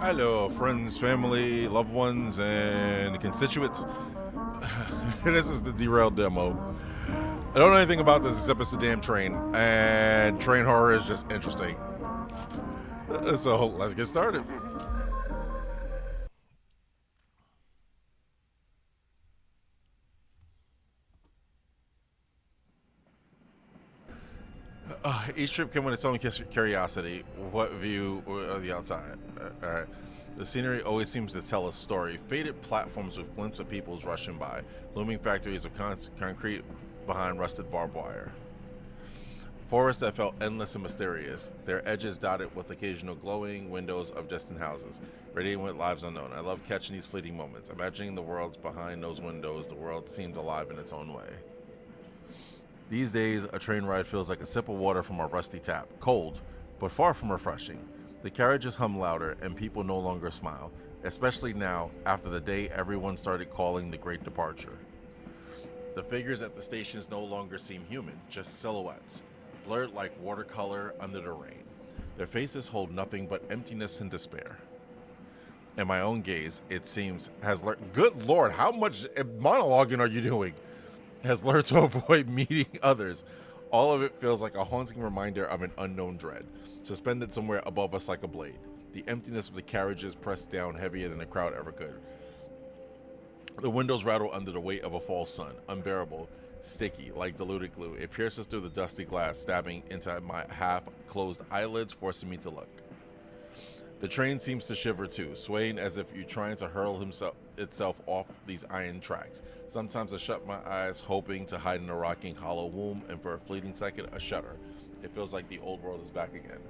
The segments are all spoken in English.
Hello, friends, family, loved ones, and constituents. This is the Derailed demo. I don't know anything about this except it's a damn train, and train horror is just interesting. So let's get started. Each trip came with its own curiosity. What view of the outside? Alright. The scenery always seems to tell a story. Faded platforms with glimpses of peoples rushing by. Looming factories of concrete behind rusted barbed wire. Forests that felt endless and mysterious. Their edges dotted with occasional glowing windows of distant houses. Radiating with lives unknown. I love catching these fleeting moments. Imagining the worlds behind those windows. The world seemed alive in its own way. These days, a train ride feels like a sip of water from a rusty tap. Cold, but far from refreshing. The carriages hum louder, and people no longer smile, especially now, after the day everyone started calling the Great Departure. The figures at the stations no longer seem human, just silhouettes, blurred like watercolor under the rain. Their faces hold nothing but emptiness and despair. And my own gaze, it seems, has learned. Good Lord, how much monologuing are you doing? Has learned to avoid meeting others. All of it feels like a haunting reminder of an unknown dread, suspended somewhere above us like a blade. The emptiness of the carriages pressed down heavier than the crowd ever could. The windows rattle under the weight of a fall sun, unbearable, sticky, like diluted glue. It pierces through the dusty glass, stabbing into my half-closed eyelids, forcing me to look. The train seems to shiver too, swaying as if you're trying to hurl itself off these iron tracks. Sometimes I shut my eyes, hoping to hide in a rocking hollow womb, and for a fleeting second, I shudder. It feels like the old world is back again.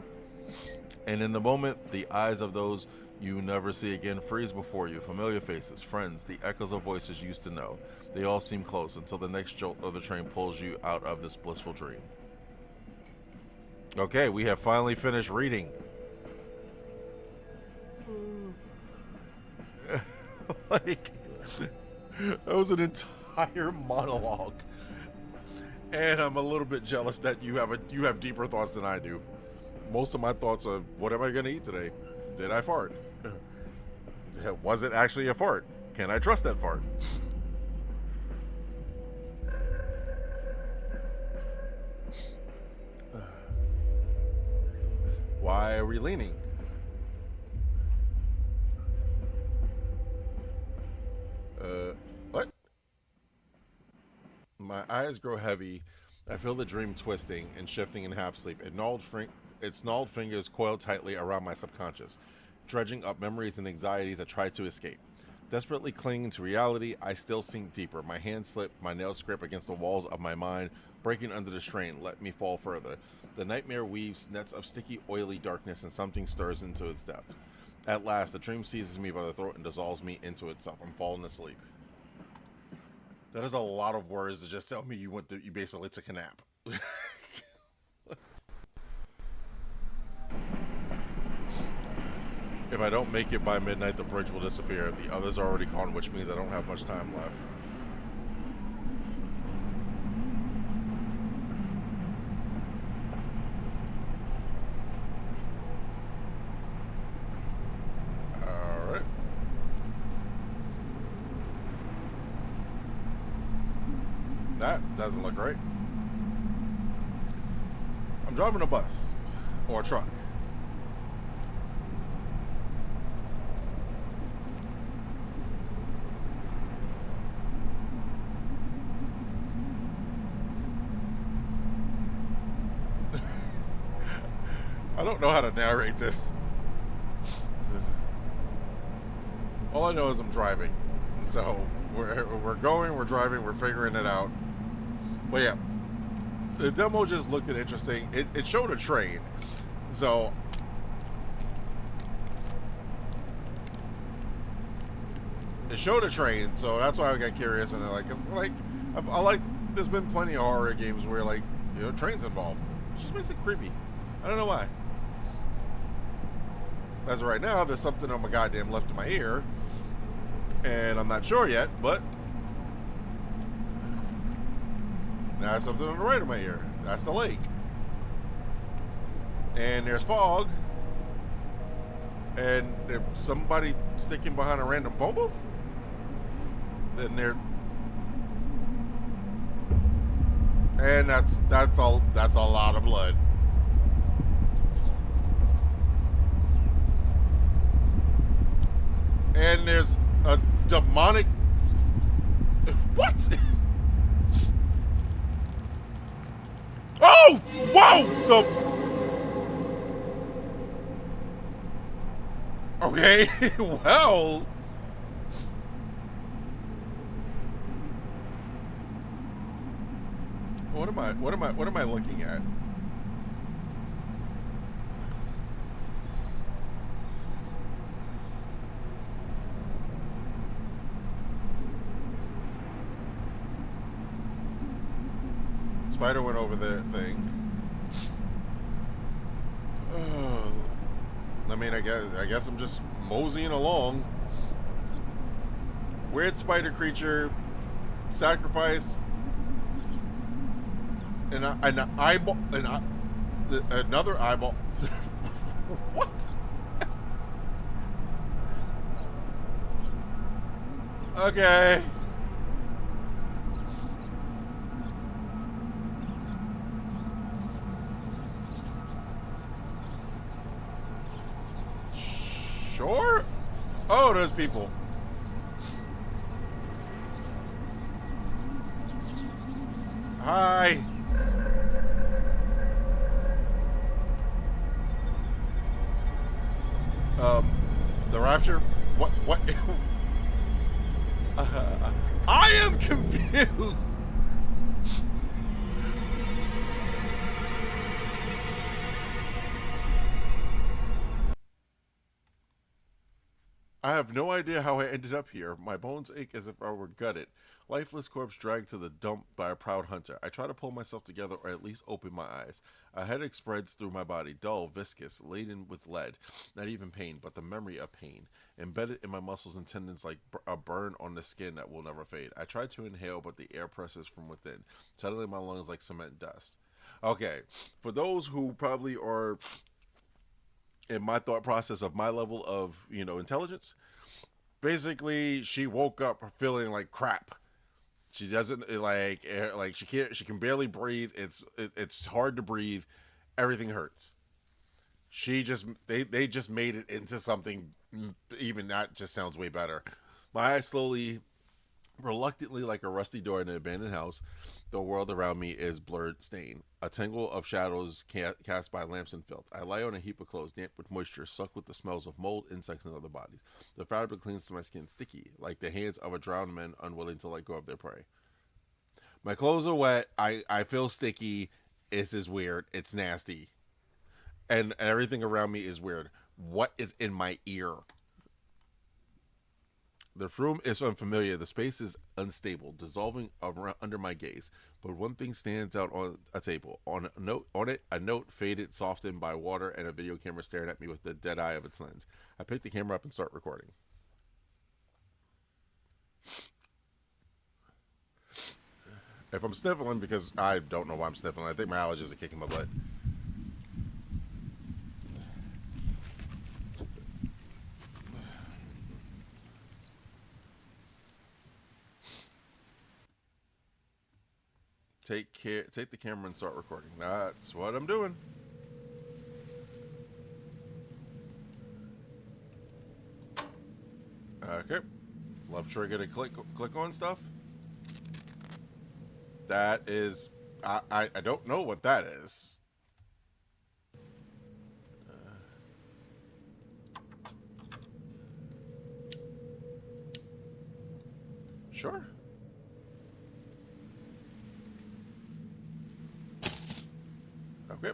And in the moment, the eyes of those you never see again freeze before you. Familiar faces, friends, the echoes of voices you used to know. They all seem close until the next jolt of the train pulls you out of this blissful dream. Okay, we have finally finished reading. Like, that was an entire monologue, and I'm a little bit jealous that you have deeper thoughts than I do. Most of my thoughts are, what am I going to eat today? Did I fart? Was it actually a fart? Can I trust that fart? Why are we leaning? What? My eyes grow heavy. I feel the dream twisting and shifting in half sleep. Its gnarled fingers coil tightly around my subconscious, dredging up memories and anxieties I try to escape. Desperately clinging to reality, I still sink deeper. My hands slip, my nails scrape against the walls of my mind, breaking under the strain, let me fall further. The nightmare weaves nets of sticky, oily darkness, and something stirs into its depth. At last, the dream seizes me by the throat and dissolves me into itself. I'm falling asleep. That is a lot of words to just tell me you basically took a nap. If I don't make it by midnight, the bridge will disappear. The others are already gone, which means I don't have much time left. Alright. That doesn't look right. I'm driving a bus. Or a truck. I don't know how to narrate this. All I know is I'm driving. So we're going, we're driving, we're figuring it out. But yeah, the demo just looked interesting. It showed a train. So it showed a train, so that's why I got curious. And I like there's been plenty of horror games where trains involved. It just makes it creepy. I don't know why. As of right now, there's something on my goddamn left of my ear, and I'm not sure yet, but now there's something on the right of my ear. That's the lake. And there's fog. and if somebody sticking behind a random phone booth, then they're, and that's a lot of blood. And there's a demonic. What? Oh! Whoa! The. Okay. Well. What am I looking at? Spider went over the thing. I mean, I guess I'm just moseying along. Weird spider creature, sacrifice, an eyeball, another eyeball. What? Okay. Sure. Oh, there's people. Hi. The rapture. What? I am confused. I have no idea how I ended up here. My bones ache as if I were gutted. Lifeless corpse dragged to the dump by a proud hunter. I try to pull myself together or at least open my eyes. A headache spreads through my body, dull, viscous, laden with lead. Not even pain, but the memory of pain. Embedded in my muscles and tendons like a burn on the skin that will never fade. I try to inhale, but the air presses from within, settling my lungs like cement dust. Okay, for those who probably are in my thought process of my level of, intelligence, basically she woke up feeling like crap. She doesn't like she can barely breathe. It's hard to breathe. Everything hurts. They just made it into something. Even that just sounds way better. My eyes slowly, reluctantly, like a rusty door in an abandoned house. The world around me is blurred stain, a tangle of shadows cast by lamps and filth. I lie on a heap of clothes, damp with moisture, sucked with the smells of mold, insects, and other bodies. The fabric clings to my skin, sticky, like the hands of a drowned man unwilling to let go of their prey. My clothes are wet. I feel sticky. This is weird. It's nasty. And everything around me is weird. What is in my ear? The room is unfamiliar. The space is unstable, dissolving under my gaze. But one thing stands out on a table. On it, a note faded, softened by water, and a video camera staring at me with the dead eye of its lens. I pick the camera up and start recording. If I'm sniffling, because I don't know why I'm sniffling, I think my allergies are kicking my butt. Take the camera and start recording. That's what I'm doing. Okay. Love trigger to click on stuff. That is, I don't know what that is. Sure. Okay.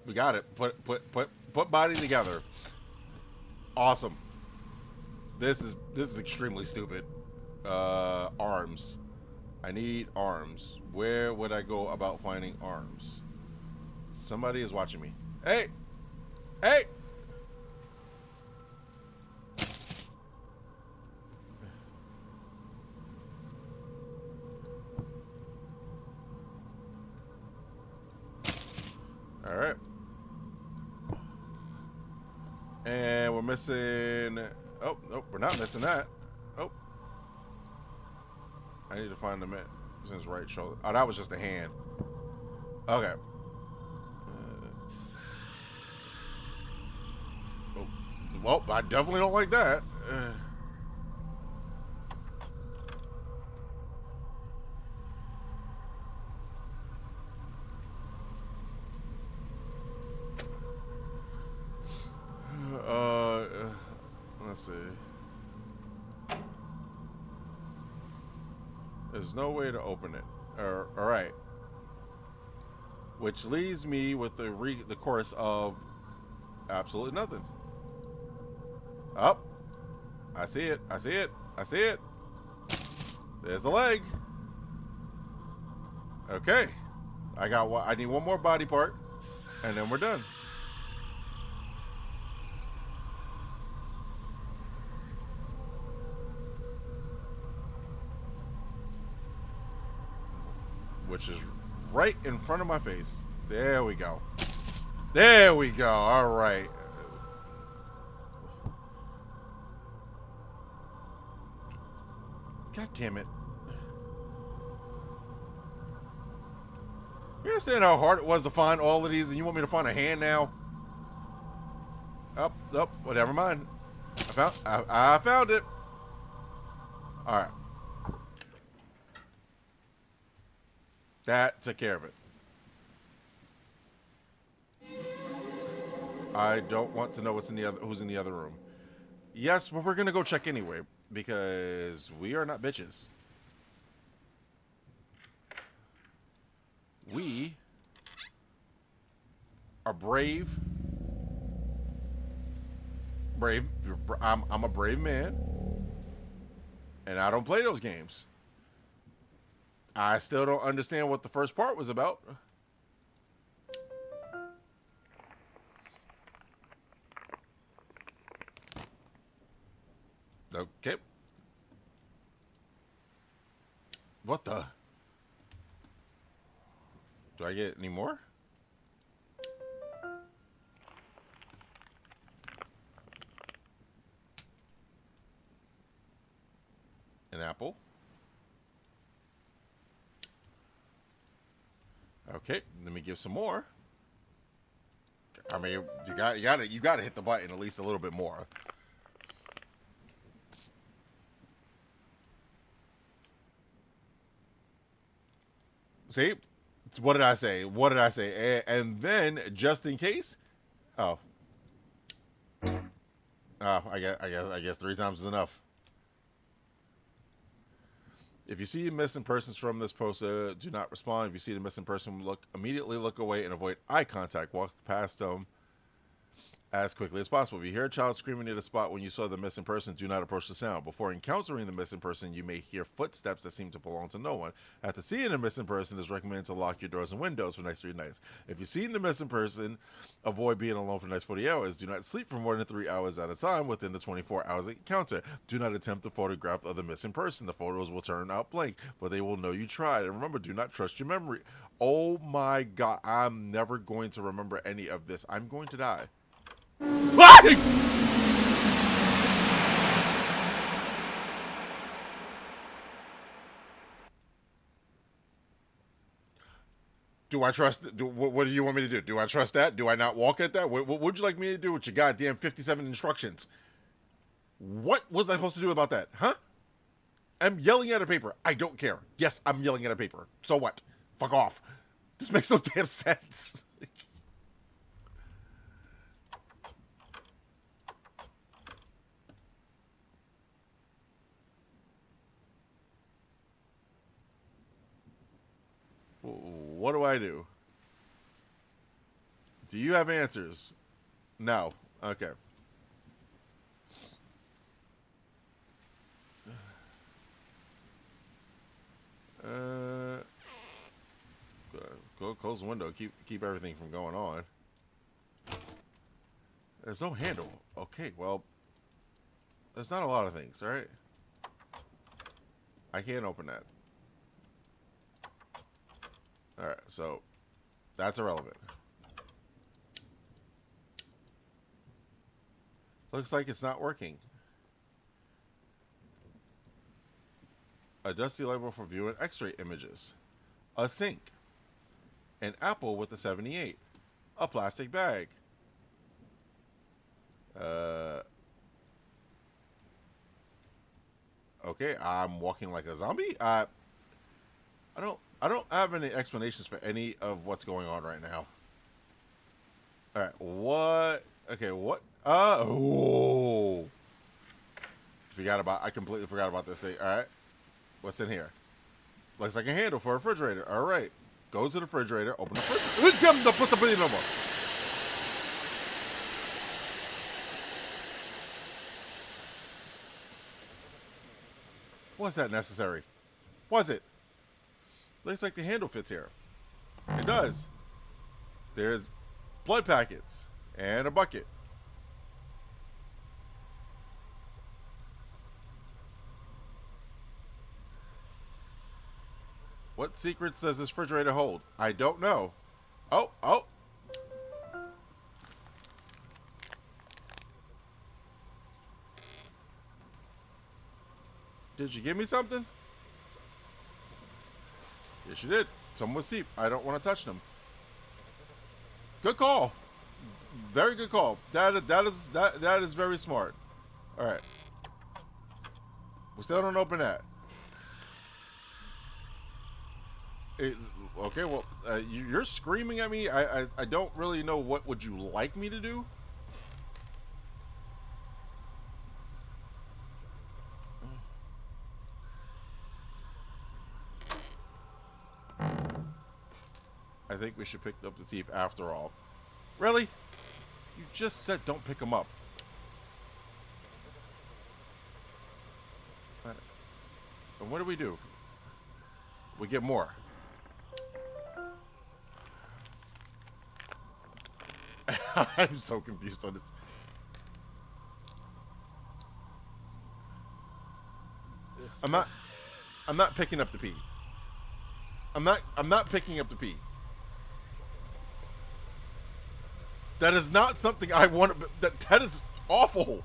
We got it. Put body together. Awesome. This is extremely stupid. Arms. I need arms. Where would I go about finding arms? Somebody is watching me. Hey! Hey! Alright. And we're missing... Oh, nope, we're not missing that. Oh. I need to find the man. It's in his right shoulder. Oh, that was just a hand. Okay. Oh. Well, I definitely don't like that. Uh, let's see. There's no way to open it. All right. Which leaves me with the course of absolutely nothing. Up. I see it. I see it. I see it. There's the leg. Okay. I got one. I need one more body part, and then we're done. Which is right in front of my face. There we go. There we go. All right. God damn it. You understand how hard it was to find all of these, and you want me to find a hand now? Up, well, never mind. I found it. All right. That took care of it. I don't want to know who's in the other room. Yes, but we're gonna go check anyway because we are not bitches. We are brave. Brave. I'm a brave man, and I don't play those games. I still don't understand what the first part was about. Okay. What the? Do I get any more? An apple. Okay, let me give some more. I mean, you gotta hit the button at least a little bit more. See, what did I say? What did I say? And then, just in case, oh, I guess 3 times is enough. If you see missing persons from this poster, do not respond. If you see the missing person, immediately look away and avoid eye contact. Walk past them as quickly as possible. If you hear a child screaming near the spot when you saw the missing person, do not approach the sound. Before encountering the missing person, you may hear footsteps that seem to belong to no one. After seeing the missing person, it is recommended to lock your doors and windows for the next 3 nights. If you've seen the missing person, avoid being alone for the next 40 hours. Do not sleep for more than 3 hours at a time within the 24 hours encounter. Do not attempt to photograph of the missing person. The photos will turn out blank, but they will know you tried. And remember, do not trust your memory. Oh my God, I'm never going to remember any of this. I'm going to die. Do I trust? What do you want me to do? Do I trust that? Do I not walk at that? What would you like me to do with your goddamn 57 instructions? What was I supposed to do about that? Huh? I'm yelling at a paper. I don't care. Yes, I'm yelling at a paper. So what? Fuck off. This makes no damn sense. What do I do? Do you have answers? No. Okay. Go close the window. Keep everything from going on. There's no handle. Okay, well, there's not a lot of things, all right? I can't open that. All right, so that's irrelevant. Looks like it's not working. A dusty label for viewing X-ray images. A sink. An apple with a 78. A plastic bag. Okay, I'm walking like a zombie. I don't have any explanations for any of what's going on right now. All right, what? Okay, what? Oh, I completely forgot about this thing. All right, what's in here? Looks like a handle for a refrigerator. All right, go to the refrigerator, open the refrigerator. Was that necessary? Was it? Looks like the handle fits here. It does. There's blood packets and a bucket. What secrets does this refrigerator hold? I don't know. Oh. Did you give me something? Yes, you did. Someone was thief. I don't want to touch them. Good call. Very good call. That is very smart. All right. We still don't open that. Okay, well, you're screaming at me. I don't really know what would you like me to do. I think we should pick up the thief after all. Really? You just said don't pick him up. And what do we do? We get more. I'm so confused on this. I'm not picking up the pee. I'm not picking up the pee. That is not something I want to. That is awful.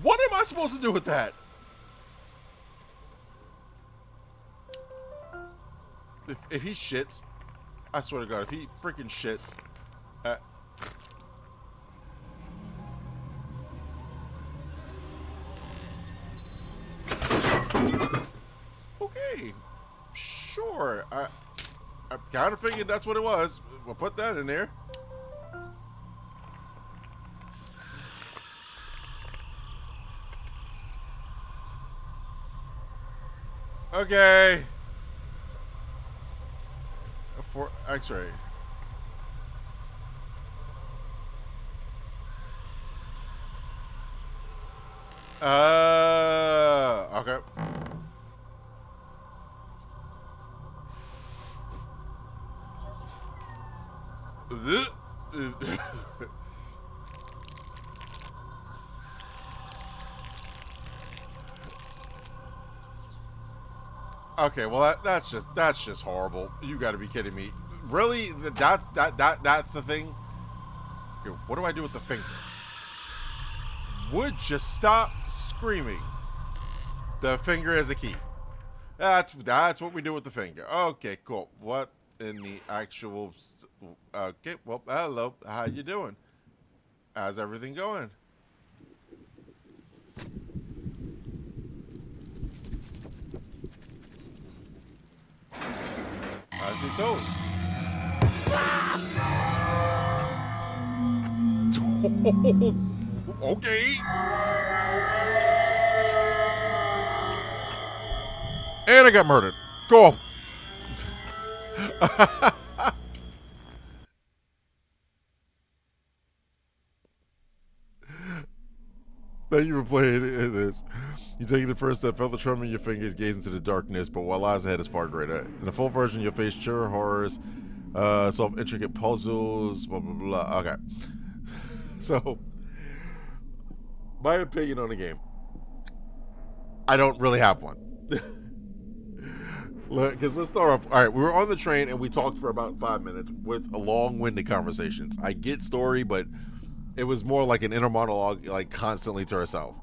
What am I supposed to do with that? If he shits, I swear to God, if he freaking shits, okay, sure. I kind of figured that's what it was. We'll put that in there. Okay. For X-ray. Okay. Okay, well that's just horrible. You got to be kidding me. Really? That's the thing. Okay, what do I do with the finger? Would just stop screaming. The finger is a key. That's what we do with the finger. Okay, cool. What in the actual? Okay, well, hello. How you doing? How's everything going? I see toes. Okay. And I got murdered. Cool. Thank you for playing this. You take the first step, felt the tremor in your fingers, gaze into the darkness, but what lies ahead is far greater. In the full version, you'll face sure horrors, solve intricate puzzles, blah, blah, blah. Okay. So, my opinion on the game. I don't really have one. Because let's start off. All right, we were on the train and we talked for about 5 minutes with a long-winded conversations. I get story, but it was more like an inner monologue, like constantly to herself.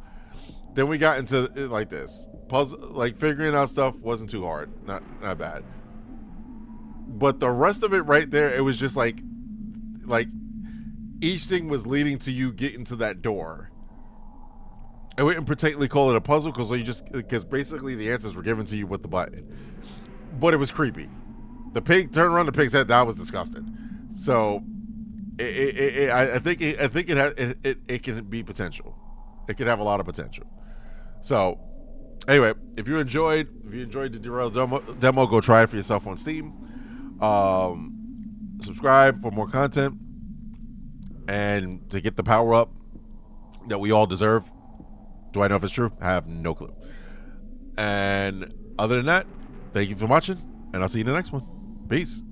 Then we got into it like this puzzle, like figuring out stuff wasn't too hard, not bad. But the rest of it, right there, it was just like each thing was leading to you getting to that door. I wouldn't particularly call it a puzzle because basically the answers were given to you with the button, but it was creepy. The pig turned around the pig's head. That was disgusting. So, I think it can be potential. It could have a lot of potential. So, anyway, if you enjoyed the Derailed demo, go try it for yourself on Steam. Subscribe for more content and to get the power up that we all deserve. Do I know if it's true? I have no clue. And other than that, thank you for watching, and I'll see you in the next one. Peace.